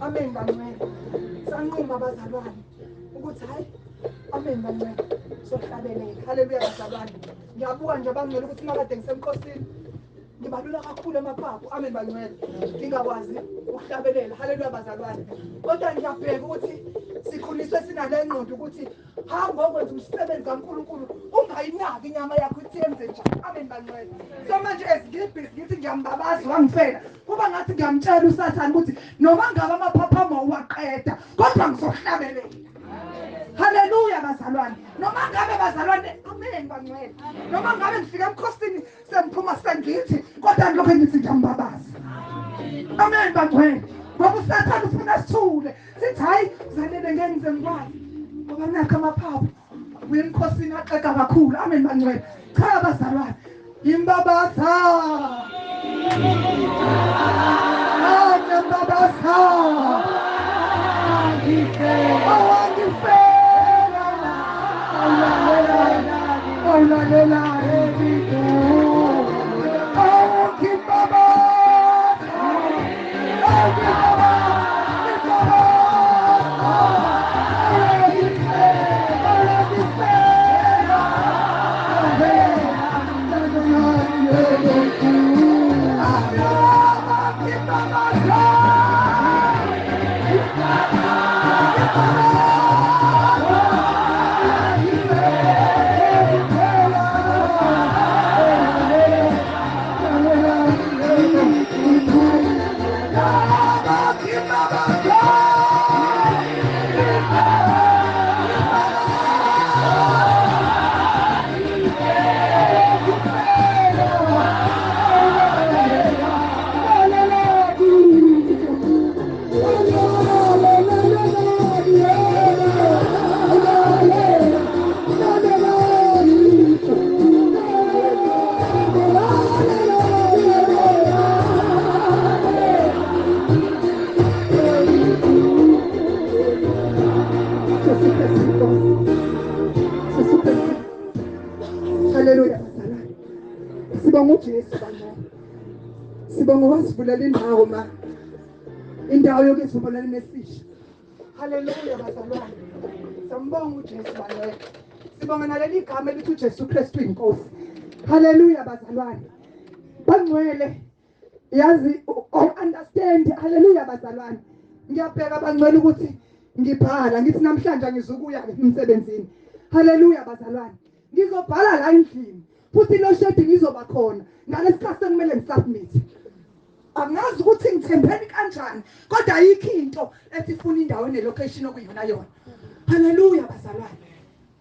Amen bangcwele. Sanquma abazalwane ukuthi hayi amen bangcwele sohlabeleka. Haleluya bazalwane. Ngiyabuka nje bangcwele ukuthi makade ngisemkhosini ngibalula kakhulu amaphaphu. Amen bangcwele. Ngingakwazi ukuhlabelela. Haleluya bazalwane. Kodwa ngiyabheka ukuthi sikhuliswe sinale ngqondo ukuthi hamba okwenza umsebenzi kaNkulunkulu ungayinaki inyama yakho ithi yenze njani. Amen bangcwele. So manje esingibhizi ngithi ngiyambabaza wangifela. Kuba ngathi ngiyamtshela uSathane ukuthi noma ngabe amaphaphu ami uwaqeda kodwa ngizohlabelela. Haleluya bazalwane. Noma ngabe bazalwane amen bangcwele. Noma ngabe ngifika emkhosini semphuma sengithi kodwa ngilokho ngithi ngiyambabaza. Amen bangcwele. Ngoba uSathane ufuna sithule. Sithi hayi zanele ngeke ngize ngikwazi. Ngoba nakho amaphaphu uye emkhosini axeka kakhulu. Amen bangcwele. Cha bazalwane. Imbabaza. Imbabaza. Haleluya. Sibonga uJesu bangcwele. Sibonga wasivulela indawo ma. Indawo yokuzivulela nesisha. Haleluya bazalwane. Sambonga uJesu bangcwele. Sibonga naleli igama elithi uJesu Kristu inkosi. Haleluya bazalwane. Bangcwele. Yazi understand. Haleluya bazalwane. Ngiyabheka bangcwele ukuthi ngibhala ngithi namhlanje ngizokuya emsebenzini. Haleluya bazalwane. Ngizobhala la endlini. Futhi lo shedi ngizoba khona. Ngalesikhathi kumele ngisubmit. Angazi ukuthi ngithembeni kanjani. Kodwa ayikho into esifuna indawo nelocation okuyona yona. Haleluya bazalwane.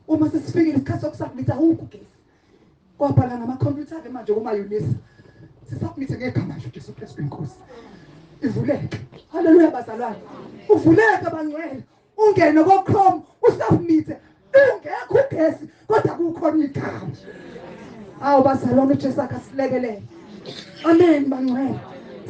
Uma sesifike isikhathi sokusubmit awukho ugesi. Kwabhala ngamakhompyutha ke manje kuma unisa. Sisubmit ngegama nje uJesu Kristu inkosi. Ivuleke. Haleluya bazalwane. Uvuleke bangcwele. Ungene ko Chrome usubmit. ungekho ugesi kodwa kukhona igama. Awu bazalwane uJesu akasilekelele. Amen bangcwele.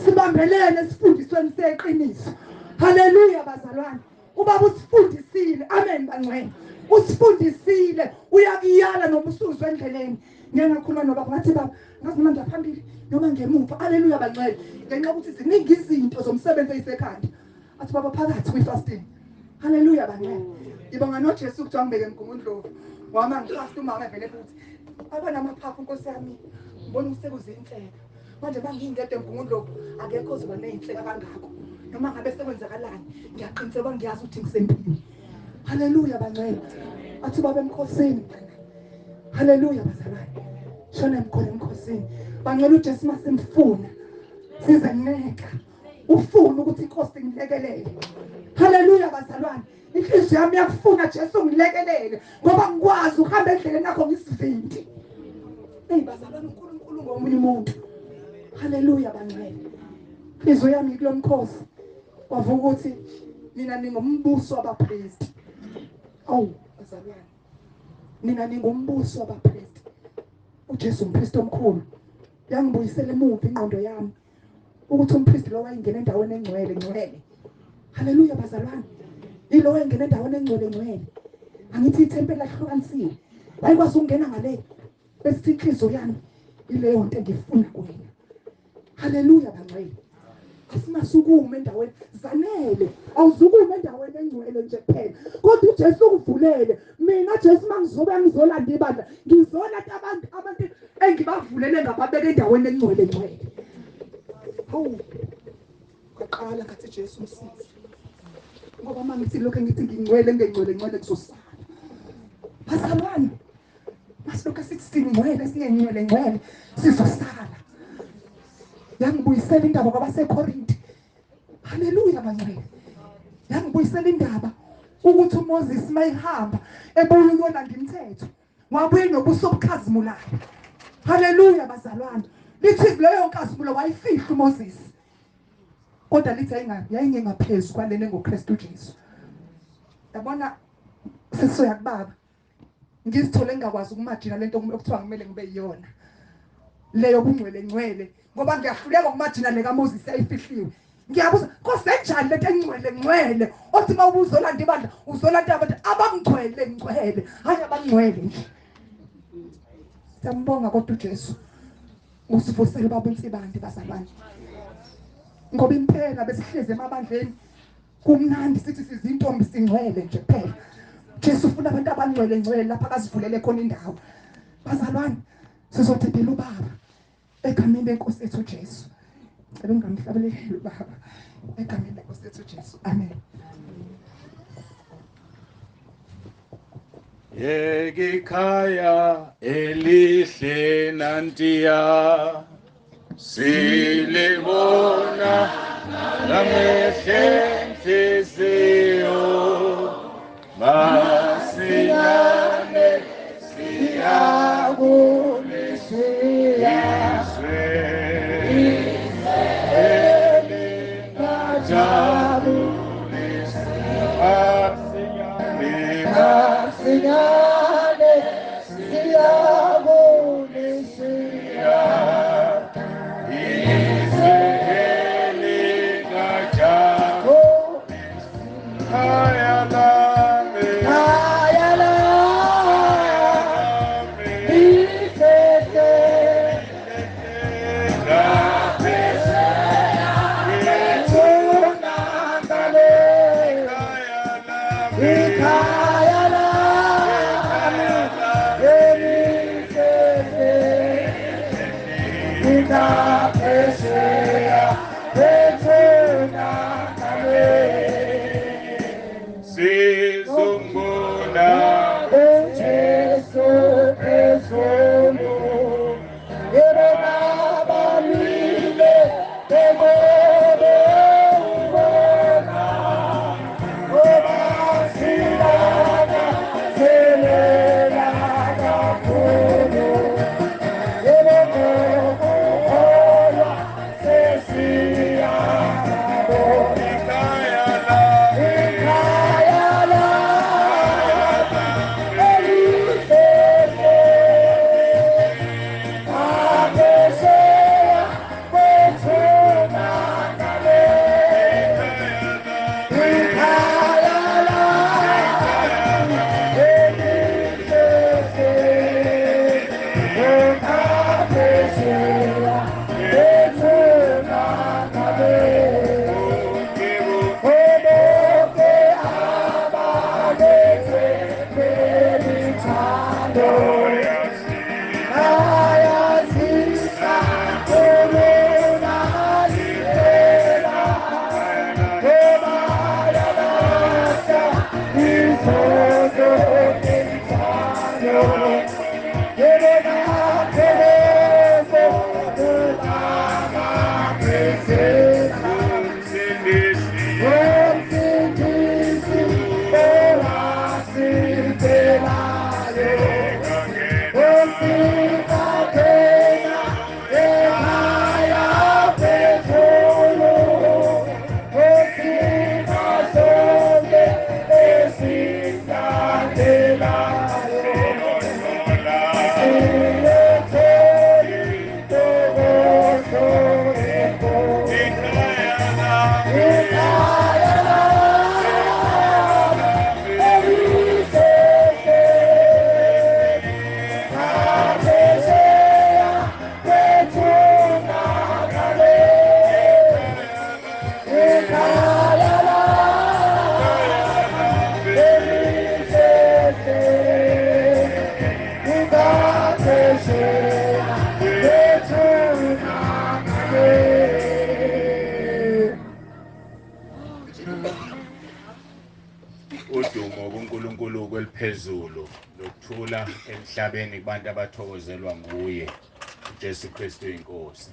Sibambelele sifundisweni seqiniso. Haleluya bazalwane. Ubaba usifundisile. Amen bangcwele. Usifundisile. Uyakuyala noma usuzwe endleleni. Ngeke ngakhuluma nobaba ngathi baba ngazi manje phambili noma ngemuva. Haleluya bangcwele. Ngenxa ukuthi ziningi izinto zomsebenzi ezisekhanda. Athi baba phakathi kwi-fasting. Haleluya bangcwele. Ngibonga noJesu ukuthi wangibeke emgungundlovu. Wama ngifast umama evele futhi. Abanamaphaphu Nkosi yami. Ngibona usekuzinhleka. Manje bangingedwa emgungundlovu akekho ozoba nezinhleka kangako. Noma ngabe sekwenzakalani ngiyaqiniseka ngiyazi ukuthi ngisempilweni. Haleluya bangcwele. Athi baba emkhosini. Haleluya bazalwane. Shona emkhona emkhosini. Bangcwele uJesu masimfuna. Sizeneka. Ufuna ukuthi inkosi ngilekelele. Haleluya bazalwane. Inhliziyo yami yakufuna Jesu ngilekelele ngoba ngikwazi ukuhamba endleleni yakho ngisivindi. Bazalwane uNkulunkulu ngomunye umuntu. Haleluya bangcwele. Inhliziyo yami kulomkhosi. Wavuka ukuthi mina ningumbuso wabapriest. Awu bazalwane. Mina ningumbuso wabapriest. uJesu umpriest omkhulu. Yangibuyisela emuva ingqondo yami ukuthi umpriest lo wayengena endaweni engcwele. Haleluya bazalwane. Yilo wayengena endaweni engcwele. Angithi ithempeli lahlukanisiwe. Wayekwazi ukungena ngale. Bese inhliziyo yami ileyo nto engifuna kuwena. Haleluya bangcwele. Asingasukuma endaweni zanele. Awuzukuma endaweni engcwele nje kuphela. Kodwa uJesu ukuvulele. Mina Jesu mangizobe ngizolanda ibandla. Ngizolanda abantu engibavulele ngababeka endaweni engcwele. Hawu. Qala ngathi Jesu umsizi. Ngoba mangithi lokho ngithi ngingcwele kuzosala. Bazalwane. Masilokho singcwele singengcwele sizosala. Yangibuyisela indaba kwabaseKorinti. Haleluya bangcwele. Yangibuyisela indaba ukuthi uMoses mayihamba ebuye uyolanda imithetho. Wabuye nobuso obukhazimulayo. Haleluya bazalwane. Lithi leyo nkazimulo wayifihla uMoses. Kodwa lithi yayingengaphezulu kwalena ngoKristu Jesu. Yabona sesisoya kubaba. Ngizithole ngingakwazi ukumajina lento okuthiwa kumele ngibe yiyona. Leyo kungcwele ngoba ngiyahluleka ukumajina le kaMoses ayifihliwe. Ngiyabuza kosenjani lento engcwele othi mawubuzolanda ibandla uzolanda abantu abangcwele hayi abangcwele nje. Siyambonga kodwa uJesu usivusele baba insibande bazalwane. Ngoba impela besihleze emabandleni kumnandi sithi sizintombi singcwele nje kuphela. Jesu ufuna abantu abangcwele lapha akazivulele khona indawo. Bazalwane sizothandela ubaba egameni lenkosi yethu Jesu. Cela ungamhlabeleli ubaba egameni lenkosi yethu Jesu. Amen. Yegikhaya elihle nantiya silibona lamehle nhliziyo masinyane siyakulisiya Sinyane siyakulisiya izeli ngajabo khaya lami ikete ngaphesheya ngithunandale khaya lami ngaphesheya ngithunandale sizombona uJesu ezulu yebabamile bebona obasilana selela kakhulu yebona Udumo kuNkulunkulu kweliphezulu lokuthula emhlabeni kubantu abathokozelwa nguye uJesu Kristu inkosi.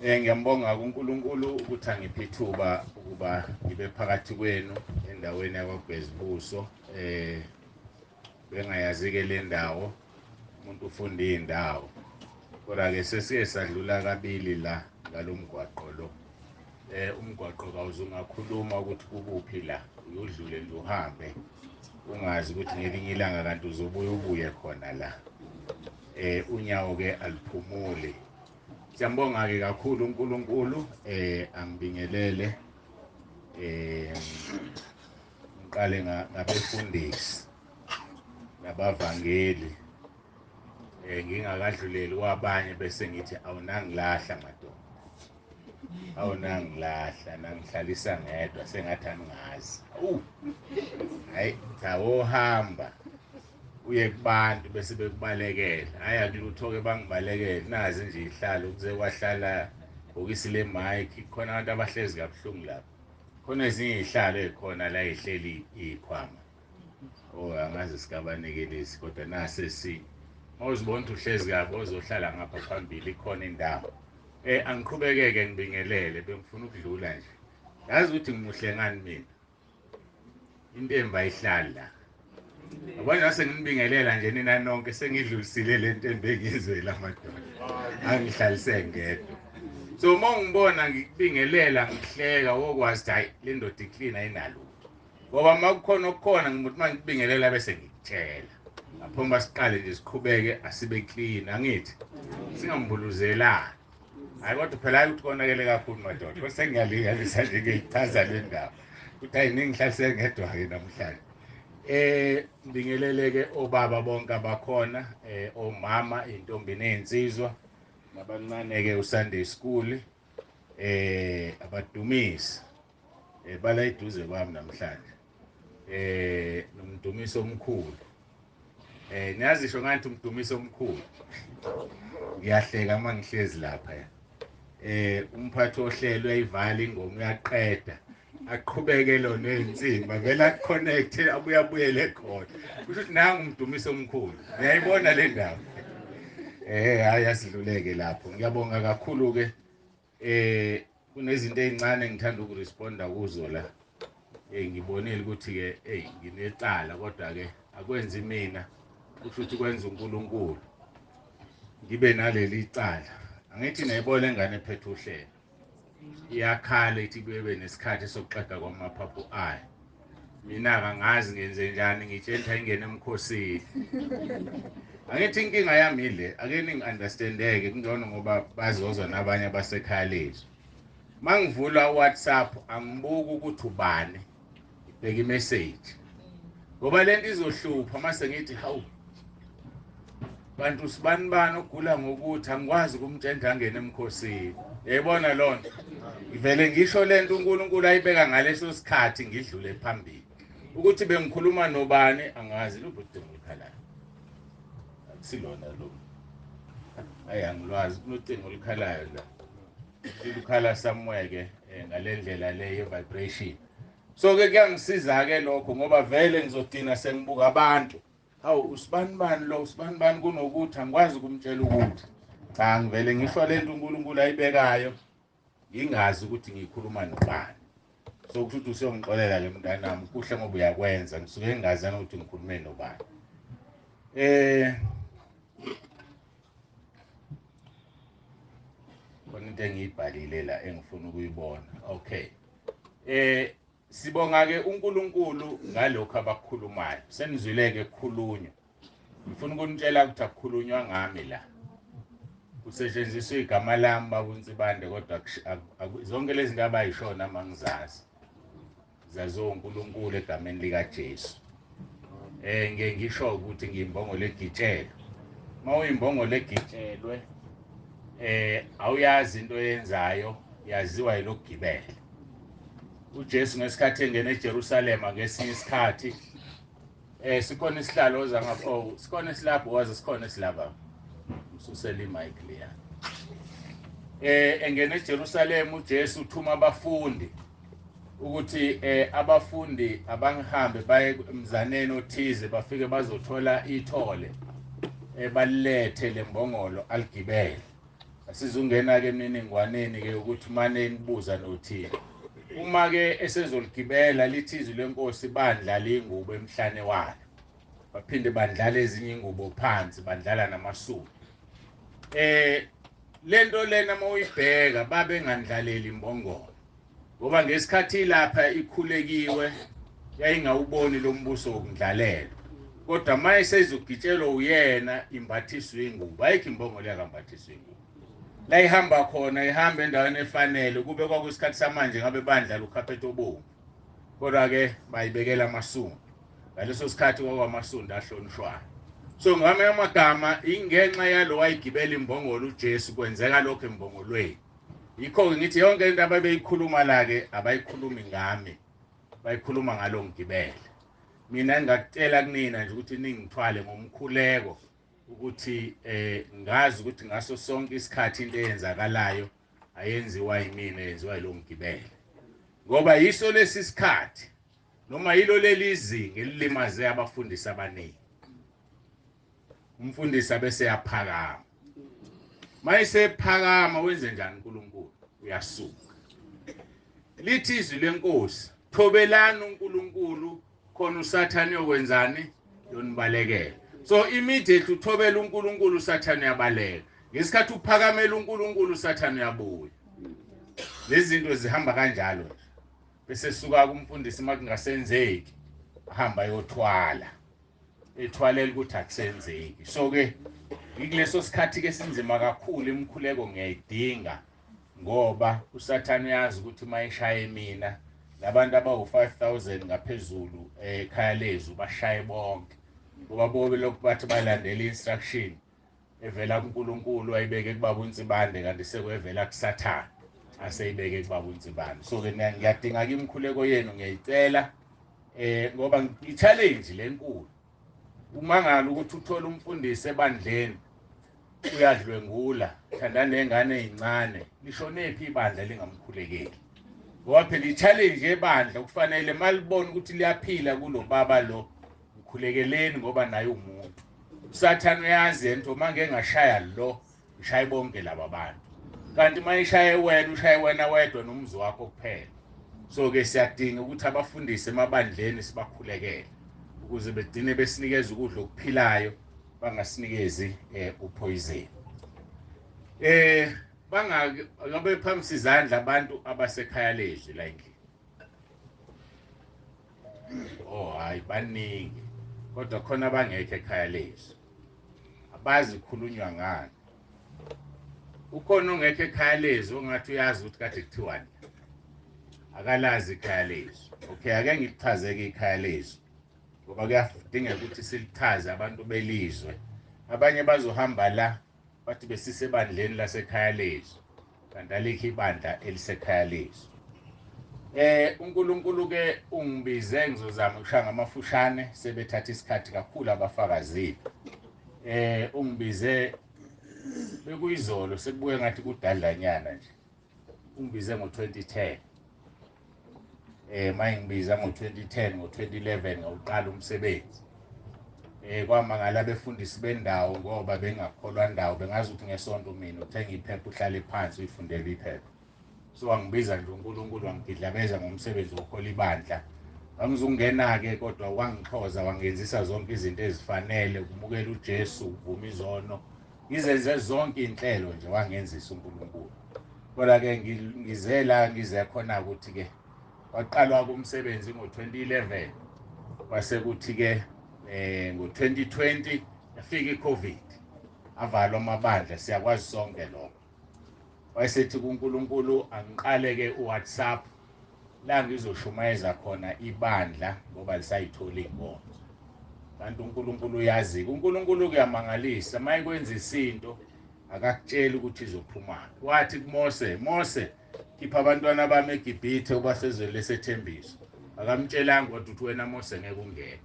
Ngiyambonga kuNkulunkulu ukuthi angiphe ithuba ukuba ngibe phakathi kwenu endaweni yakwaGezubuso. Bengayazi ke le ndawo umuntu ufunda indawo. Kodwa ke sesiye sadlula kabili la ngalomgwaqo lo. Umgwaqo kawuzungakhuluma ukuthi kubuphi la, uyodlule nje uhambe ungazi ukuthi ngelinye ilanga kanti ubuye khona la. Unyawo ke aliphumuli. Siyambonga ke kakhulu uNkulunkulu angibingelele ngiqale ngabefundisi nabaVangeli ngingakadluleli kwabanye bese ngithi awunangilahla madoda. Awunangilahla nangihlalisa ngedwa sengathi angazi. Hayi thawohamba uye kubantu bese bekubalekela. Hayi akulutho ke bangibalekele nazi nje ihlalo kuze kwahlala bhokisi le mic khona abantu abahlezi kabuhlungu lapha. Khona ezinye ihlalo ezikhona la ehleli ikhwama. Angazi sikabanekelisi kodwa nase mawuzibona uhlezi kabi ozohlala ngapha phambili khona indawo. Angiqhubekeke ngibingelele bengifuna ukudlula nje. Yazi ukuthi ngimuhle ngani mina. Into ayihlali la. Abanye nase ngibingelela nje nina nonke sengidlulisile lento engizwela madoda. Angihlalise ngedwa. So mawungibona ngikubingelela ngihleka okwazi hayi le ndoda iclean ayinalo. Ngoba makukhona okukhona ngimuthi mangikubingelela bese ngikutshela. Aphomba siqale nje siqhubeke asibe clean angithi. Singambuluzelana. Hayi kodwa phela ukuthi konakele kakhulu madoda. Bese ngiyalinganisa nje ngiyichaza le ndawo. Ukuthi hayi ngihlalise ngedwa ke namhlanje. Ngibingelele ke obaba bonke abakhona, omama, intombi nezinsizwa, nabancane ke uSunday school, abadumisi. Bala eduze kwami namhlanje. Nomdumiso omkhulu. Niyazisho ngathi umdumiso omkhulu. Ngiyahleka mangihlezi lapha ya. Umphathi ohlelo uyayivala ingoma uyaqeda. Aqhubeke lo nensimba vele aconnect abuyele khona. Kusho ukuthi nangu umdumiso omkhulu. Ngiyayibona le ndawo. Hayi asidluleke lapho. Ngiyabonga kakhulu ke. Kunezinto ezincane ngithanda ukuresponda kuzo la. Ngibonile ukuthi ke nginecala kodwa ke akwenzi mina. Kusho ukuthi kwenza uNkulunkulu. Ngibe naleli icala. Angithi nayibona engane ephethe uhlelo. Iyakhala ithi kube nesikhathi sokuqeda kwamaphaphu ayo. Mina akangazi ngenze njani ngitshela ingene emkhosini. Angithi inkinga yami ile ake ningi-understandeke kungcono ngoba bazozwa nabanye abasekhaya lethu. Mangivula uWhatsApp angibuki ukuthi ubani. Ngibheka imessage. Ngoba lento izohlupha mase ngithi hawu bantu sibani ogula ngokuthi angikwazi ukumtshela angene emkhosini. Yayibona lonto. Ngivele ngisho lento uNkulunkulu ayibeka ngaleso sikhathi ngidlule phambili. ukuthi bengikhuluma nobani angazi lubhuti ngikhalayo akusilona lo ayangilwazi kunocingo olukhalayo la lukhala somewhere ke ngalendlela le vibration so ke kuyangisiza ke lokho ngoba vele ngizodina sengibuka abantu hawu usibani lo usibani kunokuthi angikwazi ukumtshela ukuthi cha ngivele ngisho lento uNkulunkulu ayibekayo ngingazi ukuthi ngikhuluma nobani so ukuthi usiyongixolela ke mntanami kuhle ngoba uyakwenza ngisuke ngingazana ukuthi ngikhulume nobani into engiyibhalile la engifuna ukuyibona okay sibonga ke uNkulunkulu ngalokho abakhulumayo senizwileke kukhulunywa ngifuna ukunitshela ukuthi akukhulunywa ngami la kusetshenziswa igama lami babunsibande kodwa zonke lezi zinto abayishona mangizazi zazo uNkulunkulu egameni lika Jesu ngeke ngisho ukuthi ngiyimbongo legitshelo mawuyimbongo legitshelwe awuyazi into yenzayo yaziwa yilokugibela uJesu ngesikhathi engena eJerusalem ngesinye isikhathi sikhona isihlalo oza ngapho sikhona isilapho waze sikhona isilaba ususela imic leya engena eJerusalem uJesu uthuma abafundi ukuthi abafundi abangihambe baye emzaneni othize bafike bazothola ithole balilethe lembongolo aligibele asizungena ke eminingwaneni ke ukuthi manje nibuza nothini uma ke esezoligibela lithizwe lenkosi bandla lingubo emhlane wayo baphinde bandlala ezinye ingubo phansi bandlala namasuku lento lena mawuyibheka babe ngandlaleli imbongolo ngoba ngesikhathi lapha ikhulekiwe yayingawuboni lo mbuso wokundlalela kodwa manje sezugitshelwa uyena imbathiswe ingubo ayikho imbongolo yakambathiswe ingubo la ihamba khona ihamba endaweni efanele kube kwakuyisikhathi samanje ngabe bandla lukhaphethe obomvu kodwa ke bayibekela amasundu ngaleso sikhathi kwakwamasundu ahlonishwayo so ngame amagama ingenxa yalo wayigibela imbongolo uJesu kwenzeka lokho embongolweni yikho ngithi yonke into ababeyikhuluma la ke abayikhulumi ngami bayikhuluma ngalo ngigibele mina ngakutshela kunina nje ukuthi ningithwale ngomkhuleko ukuthi ngazi ukuthi ngaso sonke isikhathi into eyenzakalayo ayenziwa yimina yenziwa yilo ngigibele ngoba yiso lesi sikhathi noma yilo leli izinga elilimaze abafundisi abaningi umfundisi bese yaphakama mayise phakama wenze njani uNkulunkulu uyasuka lithi izwi lenkosi thobelana uNkulunkulu khona uSathane yokwenzani yonibalekela so immediately uthobela uNkulunkulu uSathane yabaleka ngesikhathi uphakamela uNkulunkulu uSathane yabuya lezi zinto zihamba kanjalo nje bese suka kumfundisi makungasenzeki ahamba yothwala ethwalela ukuthi akusenzeki so ke ngikuleso sikhathi ke sinzima kakhulu imkhuleko ngiyayidinga ngoba uSathane yazi ukuthi mayishaya mina labantu abawu5000 ngaphezulu ekhaya lezu bashaye bonke ngoba bobe lokhu bathi balandela instruction evela kuNkulunkulu ayibeke kubaba uNsibande kanti sekwevela kuSathane aseyibeke kubaba uNsibande so ke ngiyadinga ke imkhuleko yenu ngiyayicela ngoba i-challenge lenkulu uma ngalo ukuthi uthola umfundisi ebandleni uyadlwengula thandana nengane ezincane lishonephi ibandla lingamkhulekeli ngoba phela i-challenge yebandla kufanele malibona ukuthi liyaphila kulo baba lo mkhulekeleni ngoba naye umuntu uSathane uyazi into manje engashaya lo ishaye bonke laba bantu kanti mayishaye wena ushaye wena wedwa nomzi wakho kuphela so ke siyadinga ukuthi abafundisi emabandleni sibakhulekele ukuze bedine besinikeza ukudla okuphilayo bangasinikezi upoison ngabe phamsi izandla abantu abasekhaya lezwi la endlini hayi baningi kodwa khona abangekho ekhaya lezwi abazi kukhulunywa ngani ukhona ongekho ekhaya lezwi ongathi uyazi ukuthi kade kuthiwani akalazi ikhaya lezwi okay ake ngikuchazeke ikhaya lezwi ngoba kuyadingeka ukuthi silichaze abantu belizwe abanye bazohamba la bathi besisebandleni lasekhaya lezwi kanti alikho ibandla elisekhaya lezwi uNkulunkulu ke ungibize ngizozama ukushaya amafushane sebethatha isikhathi kakhulu abafakazile. Ungibize bekuyizolo sekubuye ngathi kudadlanyana nje. Ungibize ngo-2010. Mayingibiza ngo-2010 ngo-2011 ngawuqala umsebenzi. Kwamangala befundisi bendawo ngoba bengakholwa ndawo bengazi ukuthi ngesonto mina uthenga iphepha uhlale phansi uyifundele iphepha. So wangibiza nje uNkulunkulu wangidlabeza ngomsebenzi wokhola ibandla. Angizungena ke kodwa wangixhoza wangenzisa zonke izinto ezifanele ukumukela uJesu uvuma izono. Ngizenze zonke inhlelo nje wangenzisa uNkulunkulu. Kodwa ke ngizela ngize khona ukuthi ke waqalwa kumsebenzi ngo-2011 kwase kuthi ke ngo-2020 yafika iCovid avalwa amabandla siyakwazi sonke lokho. Wayesethi kuNkulunkulu angiqale ke uWhatsApp la ngizoshumayeza khona ibandla ngoba lisayithola inkonzo. Kanti uNkulunkulu uyazi uNkulunkulu kuyamangalisa mayikwenza izinto akakutshela ukuthi izophuma. Wathi kuMose, Mose khipha abantwana bami eGibhithe ubasezweni lesethembiso. Akamtshelanga ukuthi wena Mose ngeke ungene.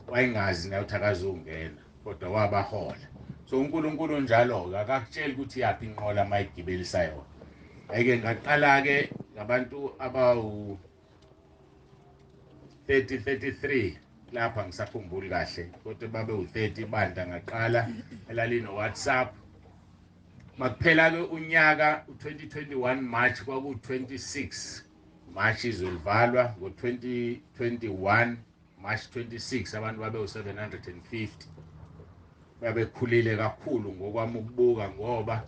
Wayingazi naye ukuthi akazungena kodwa wabahola. So uNkulunkulu njalo akakutshela ukuthi yaphi inqola mayigibelisa yona. Ayike ngaqala ke ngabantu abawu 33 lapha ngisakhumbuli kahle kodwa babe u30 ibandla ngaqala elalino WhatsApp. Makuphela ke unyaka u2021 March kwaku26 March izolivalwa ngo2021 March 26 abantu babe u750. Babekhulile kakhulu ngokwami ukubuka ngoba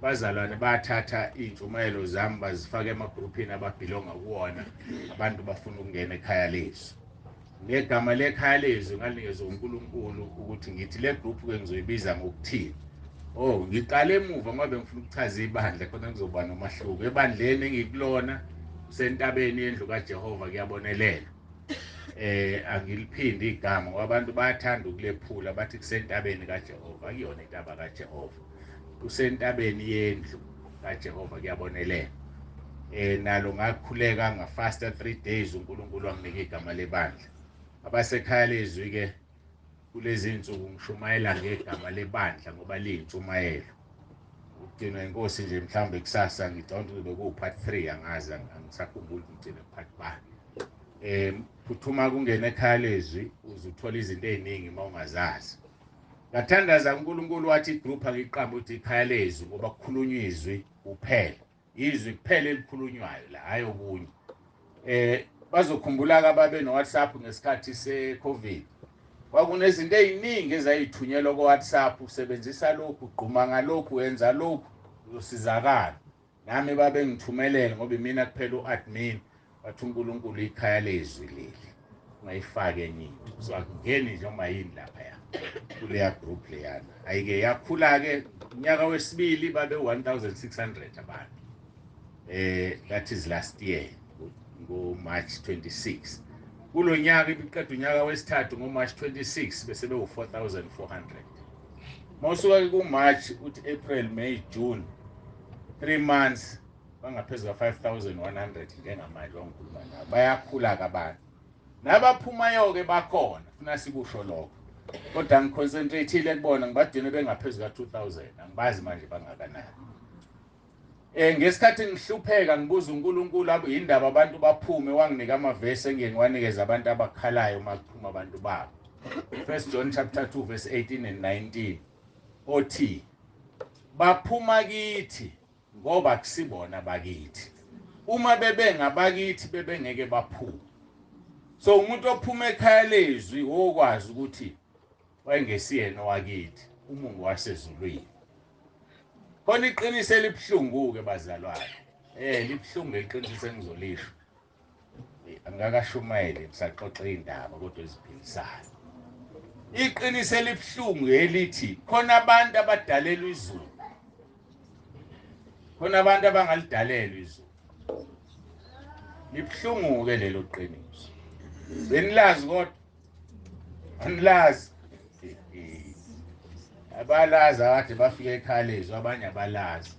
bazalwane bathatha intshumayelo zami bazifaka emagroupini ababhilonga kuwona abantu bafuna ukungena ekhaya lethu. Negama lekhaya lethu ngalinikeza uNkulunkulu ukuthi ngithi le group ke ngizoyibiza ngokuthini. Ngiqale emuva ngoba ngifuna ukuchaza ibandla khona kuzoba nomahluko. Ebandleni engikulona usentabeni yendlu kaJehova kuyabonelela. Angiliphindi igama ngoba abantu bayathanda ukulephula bathi kusentabeni kaJehova akuyona intaba kaJehova. Kusentabeni yendlu kaJehova kuyabonelela. Nalo ngakhuleka ngafasta 3 days uNkulunkulu wanginika igama lebandla. Abasekhaya lezwi ke kulezi insuku ngishumayela ngegama lebandla ngoba liyintshumayelo. Ugcina inkosi nje mhlambe kusasa ngidonke kube ku part 3 angazi angisakhumbuli ukuthi part 1. Phuthuma kungena ekhaya lezwi uzuthola izinto eziningi mawungazazi. Ngathandaza uNkulunkulu wathi igroup angiqamba ukuthi ikhaya lezwi ngoba kukhulunywa izwi kuphela. Izwi kuphela elikhulunywayo la hayi okunye. Bazokhumbula ababe no WhatsApp ngesikhathi seCovid. Kwakunezinto eziningi ezayithunyelwa kuWhatsApp usebenzisa lokhu ugquma ngalokhu wenza lokhu uzosizakala. Nami babe ngithumelele ngoba mina kuphela uadmin wathi uNkulunkulu ikhaya lezwi leli ungayifake enye into. So akungeni nje noma yini lapha ya kuleya group leyana. Ayike yakhula ke unyaka wesibili babe 1600 abantu. That is last year ngo March 26. Kulo nyaka ibiqeda unyaka wesithathu ngo March 26 bese be u4400. Mawusuka ku March uthi April May June 3 months bangaphezulu ka 5100 njengamanje ongikhuluma nabo. Bayakhula kabantu. Nabaphumayo ke bakhona funa sikusho lokho. Kodwa ngiconcentrateile kubona ngibadine bengaphezulu ka 2000 angibazi manje bangakanani. Ngesikhathi ngihlupheka ngibuza uNkulunkulu indaba abantu baphume wanginika amavesi engiwanikeza abantu abakhalayo makuphuma abantu babo. 1 John chapter 2 verse 18 and 19 othi baphuma kithi ngoba kusibona bakithi. Uma bebengabakithi bebengeke baphume. So umuntu ophuma ekhaya lezwi okwazi ukuthi wayengesiyena wakithi umungu wasezulwini. Khona iqiniso elibhlungu ke bazalwane. Libhlungu iqiniso engizolisho. Angakashumayeli ngisaxoxa indaba kodwa eziphilisayo. Iqiniso elibhlungu elithi khona abantu abadalelwa izulu. Khona abantu abangalidalelwa izulu. Libhlungu ke lelo qiniso. Benilazi kodwa anilazi. Abalazi akade bafika ekhaya lezwi abanye abalazi.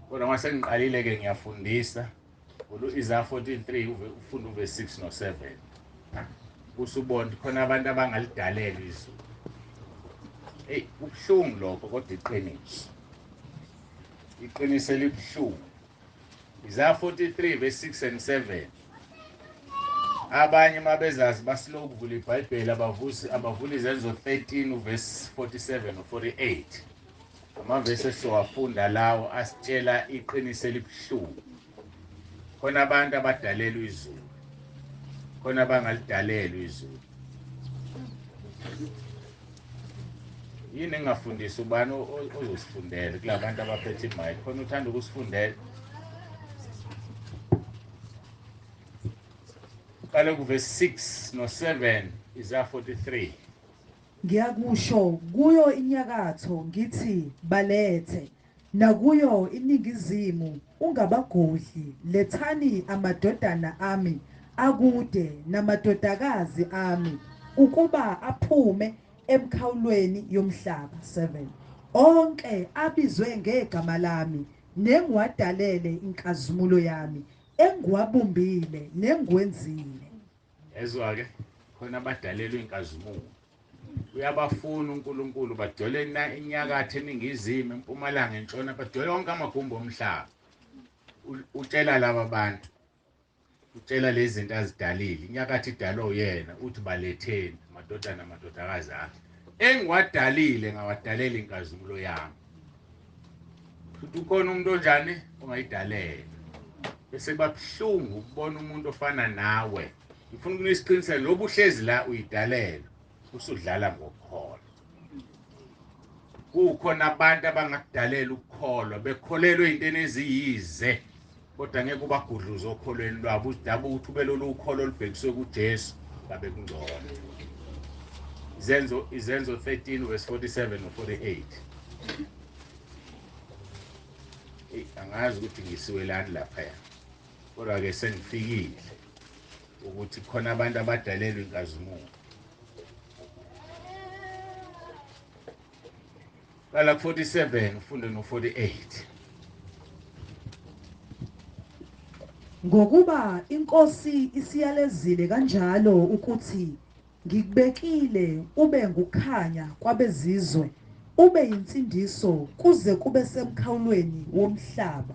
Kodwa mase ngiqalile ke ngiyafundisa Isaiah 43 ufunda uverse 6 no7 usubona khona abantu abangalidalela izulu. Ubuhlungu lokho kodwa iqiniso. Iqiniso elibuhlungu. Isaiah 43 verse 6 and 7. Abanye mabezazi basiloku ukuvula iBhayibheli abavula izenzo 13 verse 47 no 48. Amavesi esowafunda lawo asitshela iqiniso elibuhlungu. Khona abantu abadalelwa izulu. Khona abangalidalelwa izulu. Yini engafundisa ubani ozosifundela kulabantu abaphethe imayiki. Khona uthanda ukusifundela. Qale kuverse 6 no 7 Isaiah 43. Ngiyakusho kuyo inyakatho ngithi balethe, nakuyo iningizimu ungabagodli, lethani amadodana ami akude namadodakazi ami ukuba aphume emkhawulweni yomhlaba. 7. Onke abizwe ngegama lami nengiwadalele inkazimulo yami engiwabumbile nengwenzile. Ezwa ke khona abadalelwe inkazimulo. Uyabafuna uNkulunkulu badole inyakatho eningizimu empumalanga entshona badole wonke amagumbi omhlaba. Utshela laba bantu. Utshela lezi zinto azidalile. Inyakatho idalwe uyena uthi baletheni amadodana amadodakazi akhe. Engiwadalile ngawadalela inkazimulo yami. Futhi ukhona umuntu onjani ongayidalela. Bese babuhlungu ukubona umuntu ofana nawe. Ngifuna ukuniqinisela lobu uhlezi la uyidalela usudlala ngokukholwa. Kukhona abantu abangakudalela ukukholwa bekholelwe izintweni eziyize kodwa ngeke ubagudluze okholweni lwabo udaba ukuthi ube lolu ukholo olubhekiswe kuJesu babe kungcono. Izenzo 13 verse 47 no 48. Angazi ukuthi ngisiwelani lapha ya. Kodwa ke sengifikile ukuthi khona abantu abadalelwe inkazimulo. Qala ku 47 ufunde no 48. Ngokuba inkosi isiyalezile kanjalo ukuthi ngikubekile ube ngukhanya kwabezizwe, ube yinsindiso kuze kube semkhawulweni womhlaba.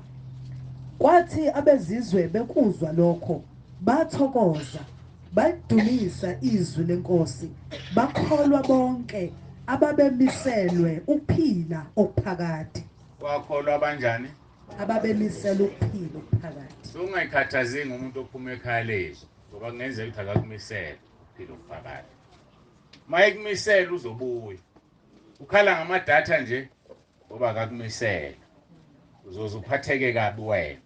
Kwathi abezizwe bekuzwa lokho bathokoza, badumisa izwi lenkosi, bakholwa bonke ababemiselwe ukuphila okuphakade. Wakholwa abanjani? Ababemiselwe ukuphila okuphakade. So ungayikhathazeki umuntu ophuma ekhaya lezi ngoba kungenzeka ukuthi akakumisela ukuphila okuphakade. Mayekumisela uzobuya. Ukhala ngamadatha nje ngoba akakumisela. Uzoze uphatheke kabi wena.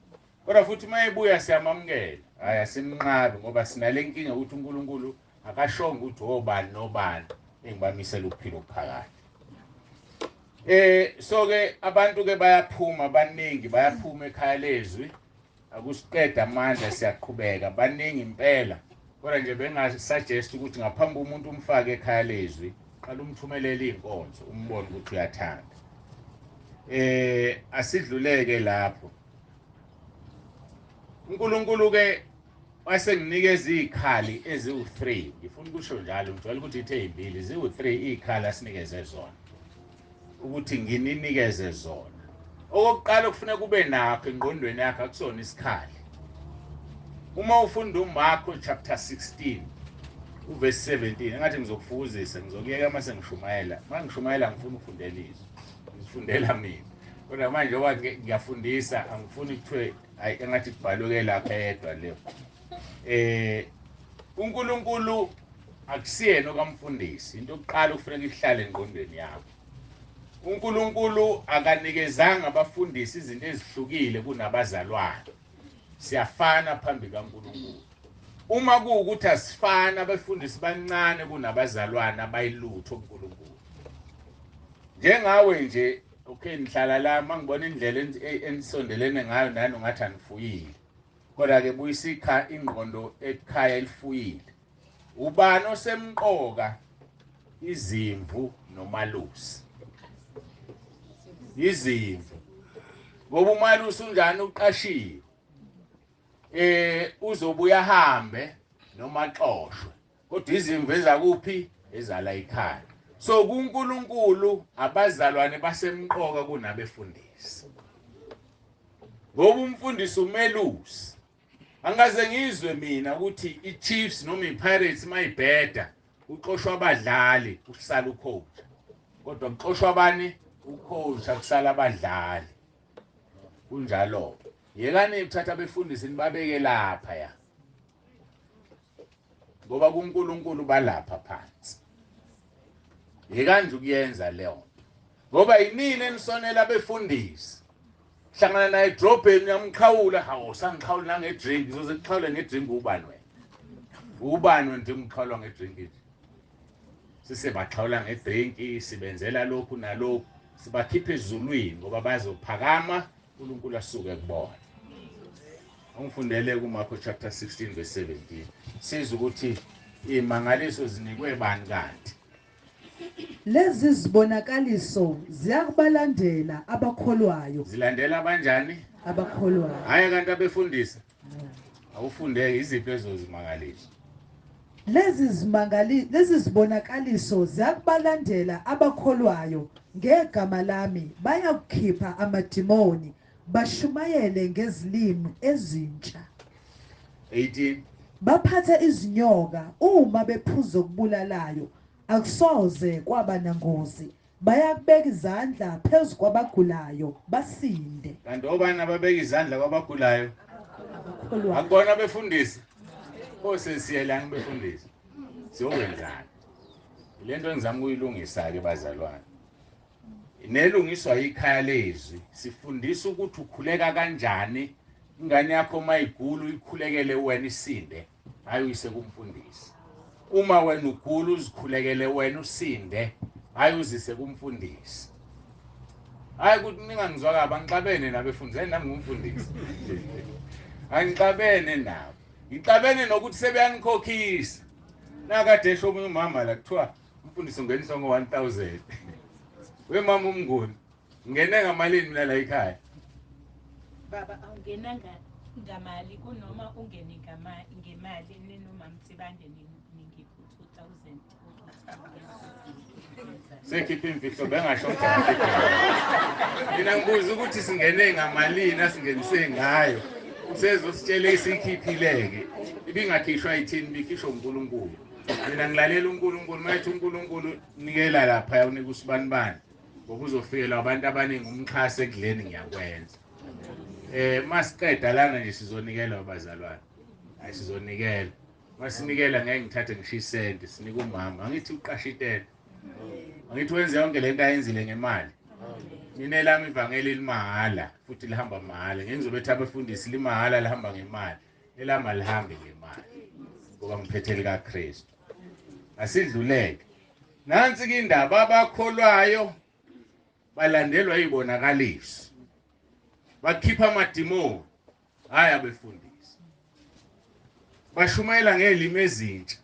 Kodwa futhi mayebuya siyamamukela. Hayi asimnqabi ngoba sinale nkinga ukuthi uNkulunkulu akashonga ukuthi obani nobani engibamisela ukuphila okuphakade. So ke abantu ke bayaphuma abaningi bayaphuma ekhaya lezwi akusiqeda amandla siyaqhubeka baningi impela kodwa nje bengasuggest ukuthi ngaphambi umuntu umfake ekhaya lezwi qala umthumelele inkonzo umbone ukuthi uyathanda. Asidluleke lapho. uNkulunkulu ke wasenginikeza izikhali eziwu3. Ngifuna ukusho njalo ngijwayele ukuthi ithe izimbili ziwu3 izikhali asinikeze zona. Ukuthi ngininikeze zona. Okokuqala kufanele kube nakho engqondweni yakho akusona isikhali. Uma ufunda uMarko chapter 16 uverse 17 engathi ngizokufuzisa ngizokuyeka mase ngishumayela. Mangishumayela ngifuna ukufundela izwi. Ngifundela mina. Kodwa manje ngoba ngiyafundisa angifuni kuthiwe hayi engathi kubhalwe lapha yedwa leyo. uNkulunkulu akusiyena okamfundisi. Into yokuqala kufanele ihlale engqondweni yakho. uNkulunkulu akanikezanga abafundisi izinto ezihlukile kunabazalwane. Siyafana phambi kaNkulunkulu. Uma kuwukuthi asifana abafundisi bancane kunabazalwane abayilutho uNkulunkulu. Njengawe nje okay nihlala la mangibona indlela enisondelene ngayo nani ungathi anifuyile. Kodwa ke buyisa ingqondo ekhaya elifuyile. Ubani osemqoka izimvu nomalusi. Izimvu. Ngoba umalusi unjani uqashiwe. uzobuya hambe noma xoshwe kodwa izimvu ezakuphi ezala ekhaya. So kuNkulunkulu abazalwane basemqoka kunabefundisi. Ngoba umfundisi umelusi. Angaze ngizwe mina ukuthi iChiefs noma iPirates mayibheda uxoshwa abadlali usala ucoach. Kodwa kuxoshwa abani ucoach akusala abadlali. Kunjalo. Yekani ukuthatha abefundisi nibabeke lapha ya. Ngoba kuNkulunkulu balapha phansi. Yekanje ukuyenza leyo. Ngoba inini enisonela abefundisi. Hlangana naye edrobheni uyamqhawula, hawo sangiqhawula ngedrink, ngizoze ngiqhawule ngedrink ubani wena. Ubani wena ngimqhawula ngedrink. Sisebaxhawula ngedrink, sibenzela lokhu nalokhu, sibakhipha ezulwini ngoba bazophakama uNkulunkulu asuke kubona. Ungifundele kuMarko chapter 16 verse 17. Siza ukuthi imangaliso zinikwe bani kanti. Lezi zibonakaliso ziyakubalandela abakholwayo. Zilandela abanjani? Abakholwayo. Hayi kanti abefundisa. Awufundeke izipho ezozimangaliso. Lezi zibonakaliso ziyakubalandela abakholwayo ngegama lami bayakukhipha amadimoni bashumayele ngezilimi ezintsha. 18. Baphathe izinyoka uma bephuza okubulalayo akusoze kwaba nangozi bayakubeka izandla phezu kwabagulayo basinde. Kanti obani ababeka izandla kwabagulayo? Abakholwayo. Akubona befundisi. Sesiyela ngibefundisi. Siyokwenzana. Lento engizama ukuyilungisa ke bazalwane. Nelungiswa ikhaya lezwi. Sifundisa ukuthi ukhuleka kanjani. Ingane yakho mayigulu ikhulekele wena isinde. Hayi uyise kumfundisi. Uma wena ugulu uzikhulekele wena usinde. Hayi uzise kumfundisi. Hayi ukuthi ningangizwa kabi angixabene nabefundisi nami ngumfundisi. Angixabene nabo. Ngixabene nokuthi sebeyanikhokhisa. Nakade esho omunye umama la kuthiwa umfundisi ungenisa ngo-1000. Wemama uMnguni ngene ngamalini mina la ekhaya. Baba awungena ngamali kunoma ungene ngemali noma mtsibande ningiphu 2000. Sekhipha imfihlo bengasho njalo. Mina ngibuza ukuthi singene ngamalini asingenise ngayo. Usezositshela isikhiphileke. Ibingakhishwa yithini bikhishwa uNkulunkulu. Mina ngilalela uNkulunkulu mayithi uNkulunkulu nikela lapha unika usibanibani. Ngoba uzofikela abantu abaningi umxhase ekudleni ngiyakwenza. Masiqeda lana nje sizonikela abazalwane. Hayi sizonikela. Masinikela ngeke ngithathe ngishisente sinika umama. Angithi uqasha itende. Angithi wenze yonke lento ayenzile ngemali. Mina lami iVangeli limahala futhi lihamba mahala. Ngenzobethi abefundisi limahala lihamba ngemali. Elama lihambe ngemali. Ngoba ngiphethe lika Kristu. Asidluleke. Nansi ke indaba abakholwayo balandelwa izibonakaliso. Bakhipha amadimoni hayi abefundisi. Bashumayela ngelimi ezintsha.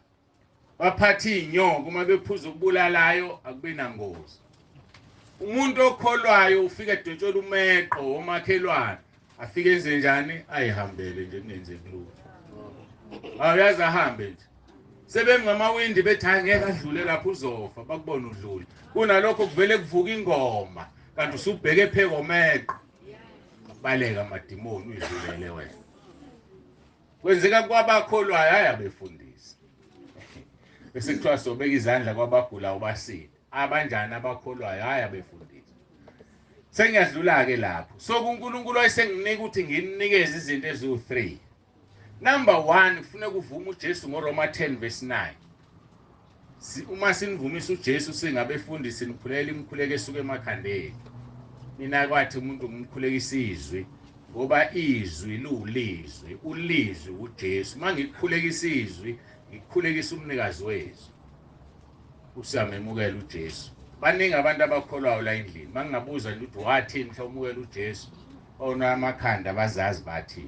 Baphatha izinyoka uma bephuza ukubulalayo akube nangozi. Umuntu okholwayo ufika edontshola umeqo omakhelwane afike enze njani ayihambele nje kunenze kulutho. Awuyazi ahambe nje. Sebengamawindi bethi angeke adlule lapho uzofa bakubona udlule. Kunalokho kuvele kuvuka ingoma kanti usubheke pheko meqo. Baleka amadimoni uyidlulele wena. Kwenzeka kwabakholwayo hayi abefundisi. Bese kuthiwa sobeka izandla kwabagula ubasile. Abanjani abakholwayo hayi abefundisi. Sengiyadlula ke lapho. So uNkulunkulu wayesenginika ukuthi nginikeze izinto eziwu3. Number 1 kufanele kuvume uJesu ngoRoma 10 verse 9. Uma sinivumisa uJesu singabefundisi nikhulela imikhuleko esuka emakhandeni. Mina kwathi umuntu ngimkhulekisa izwi ngoba izwi liwulizwi, ulizwi uJesu. Mangikukhulekisa izwi, ngikukhulekisa umnikazi wezwi. Usamemukela uJesu. Baningi abantu abakholwayo la endlini. Mangingabuza nje ukuthi wathini mhlawumukela uJesu ona amakhanda abazazi bathi.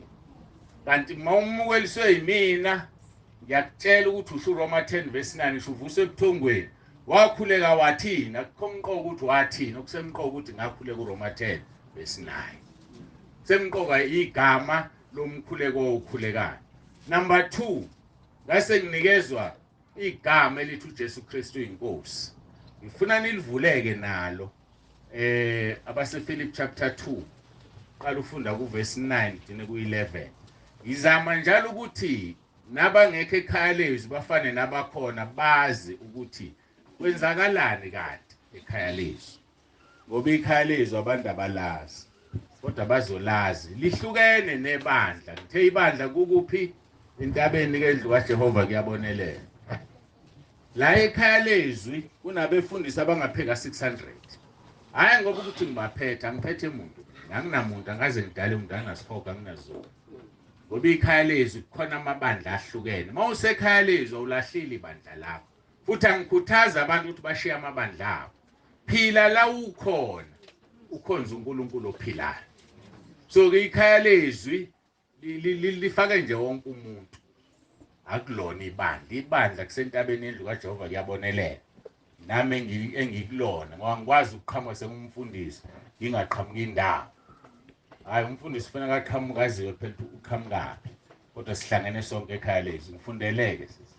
Kanti mawumukeliswe yimina ngiyakutshela ukuthi usho uRoma 10 verse 9 usuvuse ebuthongweni. Wakhuleka wathini? Akukho umqoko ukuthi wathini, okusemqoko ukuthi ngakhuleka uRoma 10 verse 9. Semqoka igama lomkhuleko okhulekayo. Number 2, ngase nginikezwa igama elithi uJesu Kristu inkosi. Ngifuna nilivuleke nalo abase Filipi chapter 2 qala ufunda ku verse 9 dine ku 11. Ngizama njalo ukuthi nabangekho ekhaya lethu bafane nabakhona bazi ukuthi kwenzakalani kade ekhaya lethu. Ngoba ikhaya lethu abantu abalazi kodwa bazolazi. Lihlukene nebandla. Ngithe ibandla kukuphi? Entabeni kendlu kaJehova kuyabonelela. La ekhaya lezwi kunabefundisi abangapheka 600. Hayi ngoba ukuthi ngibaphethe, angiphethe umuntu. Anginamuntu angaze ngidale umuntu anginasihoga anginazo. Ngoba ikhaya lezwi khona amabandla ahlukene. Mawusekhaya lezwi ulahlile ibandla lakho. Futhi angikhuthaza abantu ukuthi bashiye amabandla abo. Phila la ukhona. Ukhonza uNkulunkulu ophilayo. So ke ikhaya lezwi lifake nje wonke umuntu. Akulona ibandla kusentabeni endlu kaJehova kuyabonelela. Nami engikulona ngoba ngikwazi ukuqhamuka sengumfundisi ngingaqhamuki indawo. Hayi umfundisi ufuna akaqhamuka aziwe phela uqhamukaphi. Kodwa sihlangene sonke ekhaya lezwi. Ngifundeleke sisi.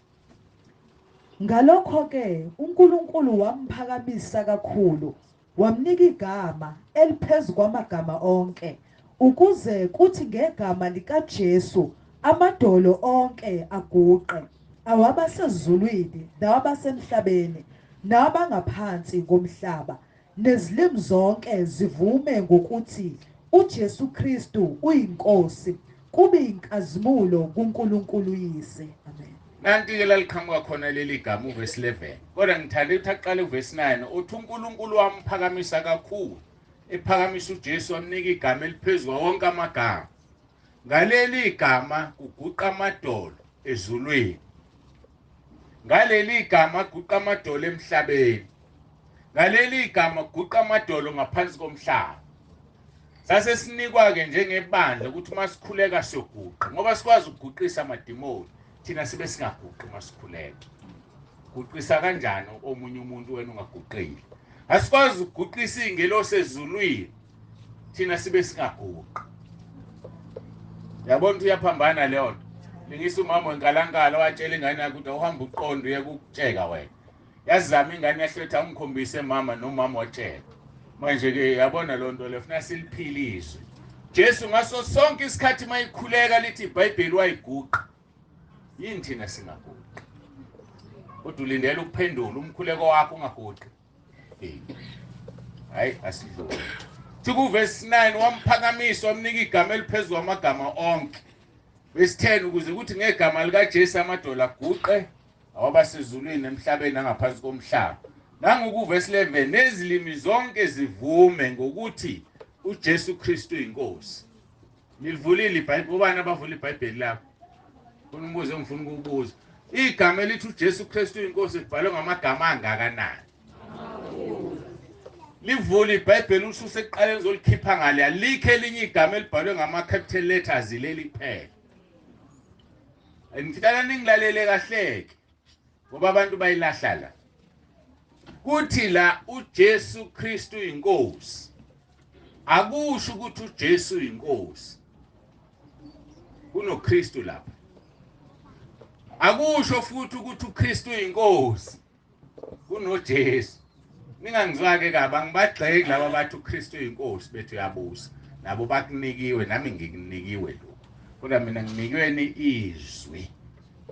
Ngalokho ke uNkulunkulu wamphakamisa kakhulu, wamnika igama eliphezulu kwamagama onke, ukuze kuthi ngegama likaJesu amadolo onke aguqe, awabasezulwini nawabasemhlabeni nabangaphansi komhlaba, nezilimi zonke zivume ngokuthi uJesu Kristu uyinkosi, kube inkazimulo kuNkulunkulu Yise. Amen. Nanti ke laliqhamuka khona leli gama uverse 11. Kodwa ngithanda ukuthi aqale uverse 9 uthi uNkulunkulu wamphakamisa kakhulu. Ephakamisa uJesu wamnika igama eliphezulu wonke amagama. Ngaleli igama kuguqa amadolo ezulwini. Ngaleli igama kuguqa amadolo emhlabeni. Ngaleli igama kuguqa amadolo ngaphansi komhlaba. Sase sinikwa ke njengebandla ukuthi masikhuleka siyoguqa ngoba sikwazi ukuguqisa amadimoni. Thina sibe singaguqi masikhuleka. Guqisa kanjani omunye umuntu wena ungaguqile? Asikwazi ukuguqisa ingelosi ezulwini. Thina sibe singaguqi. Yabona uyaphambana leyo nto. Lingisa umama wenkalankala watshela ingane yakhe ukuthi awuhamba uqondo uye ukutsheka wena. Yazama ingane yahletha umkhombise mama nomama watshela. Manje ke yabona lonto lefuna siliphilizwe. Jesu ngaso sonke isikhathi mayikhuleka lithi iBhayibheli wayiguqa. Yini thina singaguqi? Kodwa ulindele ukuphendula umkhuleko wakho ungaguqi. Hayi asidlule. Thiku verse 9 wamphakamisa wamnika igama eliphezulu amagama onke. Verse 10 ukuze ukuthi ngegama lika Jesu amadola aguqe awabasezulwini emhlabeni angaphansi komhlaba. Nangoku verse 11 nezilimi zonke zivume ngokuthi uJesu Kristu inkosi. Nilivulile iBhayibheli ubani abavula iBhayibheli lapho? Umbuzo engifuna ukubuza. Igama elithi uJesu Kristu inkosi libhalwe ngamagama angakanani? Livule iBhayibheli ususe ekuqaleni zolikhipha ngale alikho elinye igama elibhalwe ngama capital letters leli kuphela. Ngicela ningilalele kahleke ngoba abantu bayilahla la. Kuthi la uJesu Kristu inkosi. Akusho ukuthi uJesu inkosi. KunoKristu lapha. Akusho futhi ukuthi uKristu inkosi. KunoJesu. Ningangizwake kabi angibagxeki laba bathi uKristu inkosi bethu uyabusa. Nabo bakunikiwe nami ngikunikiwe lo. Kodwa mina nginikiweni izwi.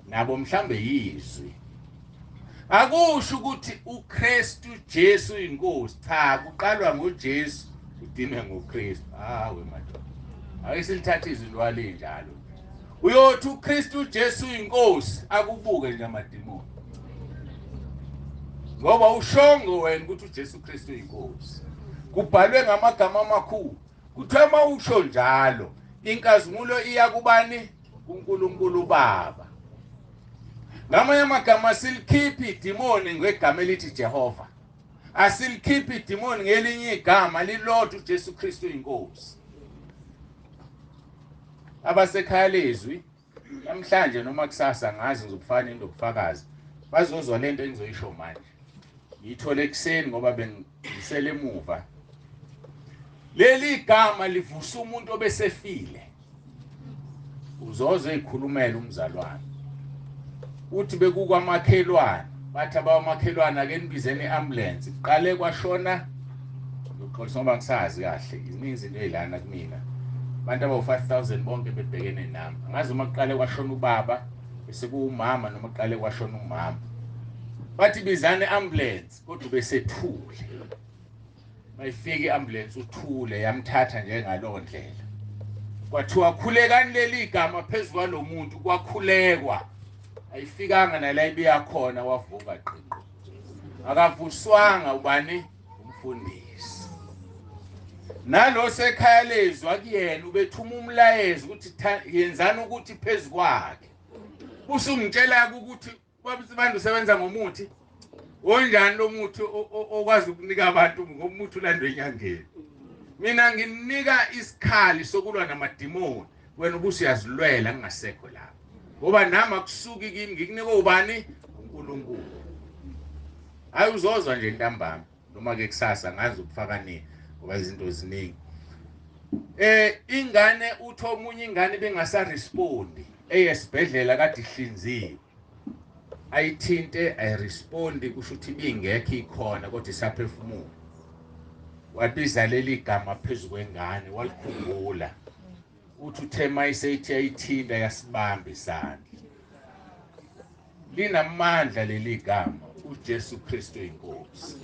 Nabo mhlambe yizwi. Akusho ukuthi uKristu Jesu inkosi. Cha, kuqalwa ngoJesu udinwe ngoKristu. Hawe madoda. Ayisilithatha izinto walinjalo. Uyothi uKristu Jesu inkosi akubuke nje amadimoni. Ngoba ushongo wena ukuthi uJesu Kristu inkosi. Kubhalwe ngamagama amakhulu. Kuthiwa mawusho njalo inkazimulo iya kubani? kuNkulunkulu Baba. Ngamanye amagama silikhiphi idimoni ngegama elithi Jehova. Asilikhiphi idimoni ngelinye igama lilodwa uJesu Kristu inkosi. Abasekhaya lezwi namhlanje noma kusasa ngazi ngizokufana indobufakazi bazozwa lento engizoyisho manje. Ngithole ekseni ngoba bengisele emuva. Leli igama livusa umuntu obesefile. uzoze ezikhulumela umzalwane uthi bekukwamakhelwane bathi abamakhelwane ake nibizeni iambulance iqale kwashona ngokuxolisa ngoba ngisazi kahle iziningi izinto ezilana kumina abantu abawu-5000 bonke bebhekene nami angazi uma kuqale kwashona ubaba bese kuwumama noma kuqale kwashona umama bathi bizane iambulance kodwa besethule mayifika iambulance uthule yamthatha njengalowo ndlela kwathiwa khulekani leli gama phezulu lo muntu kwakhulekwa ayifikanga nala ibiya khona wavuka qhiqo akavuswanga ubani umfundisi nalo sekhaya lezwa kuyena ubethuma umlayezo ukuthi yenzani ukuthi phezulu kwakhe usungitshela ukuthi babantu sebenza ngomuthi onjani lo muthi okwazi ukunika abantu ngomuthi ulandwe enyangeni mina nginika isikhali sokulwa namadimoni wena ubusiyazilwela ngingasekho lapha ngoba nami akusuki kimi ngikunika ubani uNkulunkulu hayi uzozwa nje ntambama noma ke kusasa ngazi ukufaka nini ngoba izinto ziningi ingane utho omunye ingane bengasarespondi eyesibhedlela kade ihlinziwe ayithinte ayirespondi kusho ukuthi ibingekho ikhona kodwa isaphefumula wabiza leli gama phezulu kwengane walikhumbula uthi uthema isethi ayithinda yasibamba isandla linamandla leli gama uJesu Kristu inkosi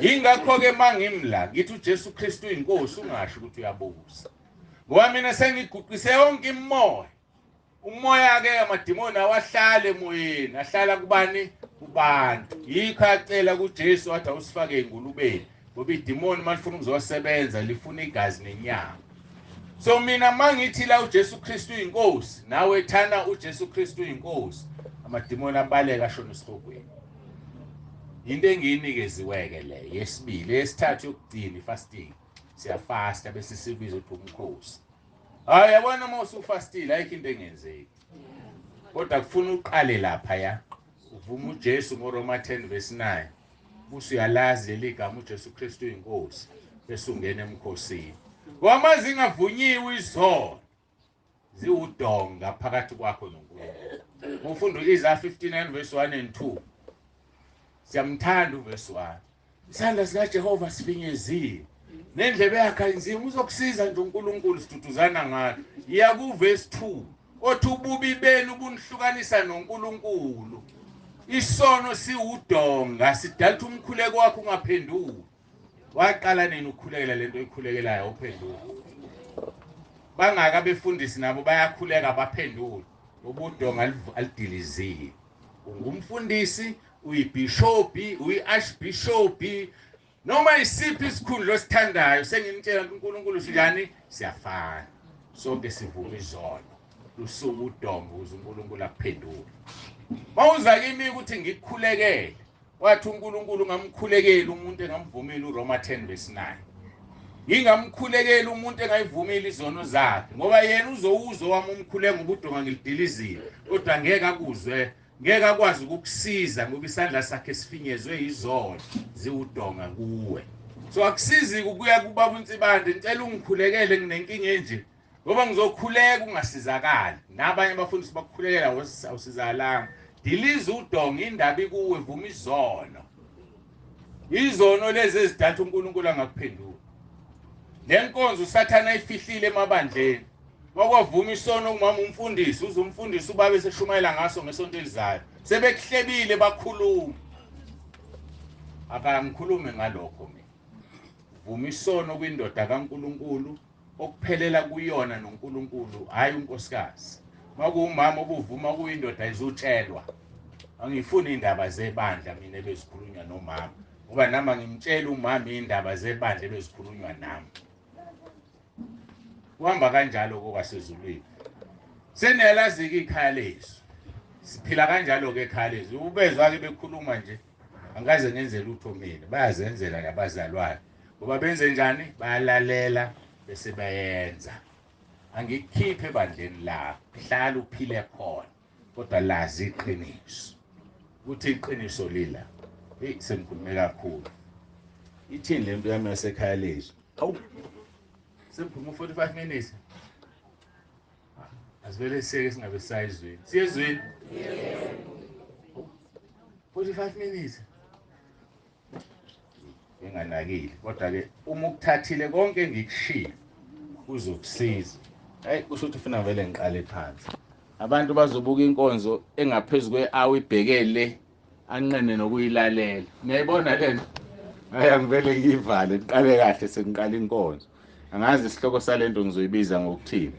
ingakho ke mangimla ngithi uJesu Kristu inkosi ungasho ukuthi uyabusa ngoba mina sengiguqise yonke imoya umoya ke amadimoni awahlale emoyeni ahlala kubani kubantu yikho acela kuJesu wathi awusifake engulubeni ngoba idimoni malifuna ukuzosebenza lifuna igazi nenyama so mina mangithi la uJesu Kristu inkosi nawe thana uJesu Kristu inkosi amadimoni abaleka ashona esihlokweni into engiyinikeziweke le yesibili yesithathu yokugcina ifasting siyafasta bese sibiza ukuthi umkhosi hayi yabona uma usufastile ayikho into engenzeki kodwa kufuna uqale lapha ya uvuma uJesu ngoRoma 10:9 usuyalazi eligama uJesu Kristu inkosi bese ungena emkhosini ngoba zingavunyiwe izono ziwudonga phakathi kwakho noNkulunkulu ufunda uIsaiah 59:1 and 2 siyamthanda uverse 1 isandla sikaJehova sifinyezile nendlebe yakhe inzima uzokusiza nje uNkulunkulu siduduzana ngayo iya kuverse 2 othi ububi benu ubunihlukanisa noNkulunkulu isono siwudonga sidala umkhuleko wakho ungaphenduki waqala nini ukukhulekela lento ekhulekelayo uphendula bangaka befundisi nabo bayakhuleka baphendula ubudonga alidilizile ungumfundisi uyibishopi uyiarchbishopi noma isiphi isikhundla osithandayo sengimtshela uNkulunkulu sinjani siyafana sonke sivuma izono lusuku udonga ukuze uNkulunkulu akuphendule mawuza kimi ukuthi ngikukhulekele wathi uNkulunkulu ngamkhulekela umuntu engamvumeli uRoma 10:9 ngingamkhulekela umuntu engayivumeli izono zakhe ngoba yena uzowuzo wami umkhuleko ngobudonga ngilidilizile kodwa ngeke akuzwe ngeke akwazi ukukusiza ngoba isandla sakhe sifinyezwe izono ziwudonga kuwe so akusizi ukuya kubaba uNtsibande ngicela ungikhulekele nginenkinga enje ngoba ngizokhuleka ungasizakali nabanye abafundisi bakukhulekela awusizakalanga diliza udonga indaba ikuwe vuma izono lezi ezidatha uNkulunkulu angakuphendula lenkonzo usathana ayifihlile emabandleni wakwavuma isono umama umfundisi uzumfundisi ubabe seshumayela ngaso ngesonto elizayo sebekuhlebile bakhuluma akangikhulume ngalokho mina vuma isono kwindoda kaNkulunkulu okuphelela kuyona noNkulunkulu hayi unkosikazi makuwumama obuvuma kuyindoda ayizutshelwa angifuni indaba zebandla mina ebezikhulunywa nomama ngoba nama ngimtshela umama indaba zebandla ebezikhulunywa nami uhamba kanjalo kokwasezulwini seniyalazi ke ikhaya lethu siphila kanjalo ke ekhaya lethu ubezwa ke bekhuluma nje angaze ngenze lutho mina bayazenzela nabazalwane ngoba benze njani bayalalela bese bayenza angikukhiphe ebandleni lakho hlala uphile khona kodwa lazi iqiniso ukuthi iqiniso lila sengikhulume kakhulu ithini lento yami yasekhaya lethu awu semphuma 45 minutes Asivele siyeke singabe sayizweni. Siyezweni? 45 minutes. Enganakile. Kodwa ke uma ukuthathile konke engikushilo kuzokusiza. Hayi kusho ukuthi ufuna vele ngiqale phansi. Abantu bazobuka inkonzo engaphezulu kwe-hour ibhekele anqene nokuyilalela. Niyayibona lento? Hayi angivele ngivale ngiqale kahle sengiqala inkonzo. Angazi isihloko salento ngizoyibiza ngokuthini.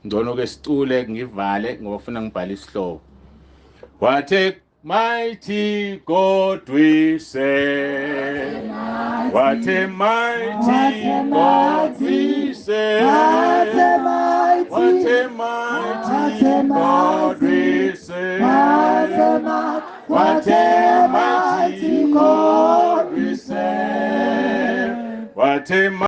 Ngcono ke sicule ngivale ngoba ufuna ngibhale isihloko. What a mighty God we serve. What a mighty God we serve. What a mighty God we serve. What a mighty God we serve. What a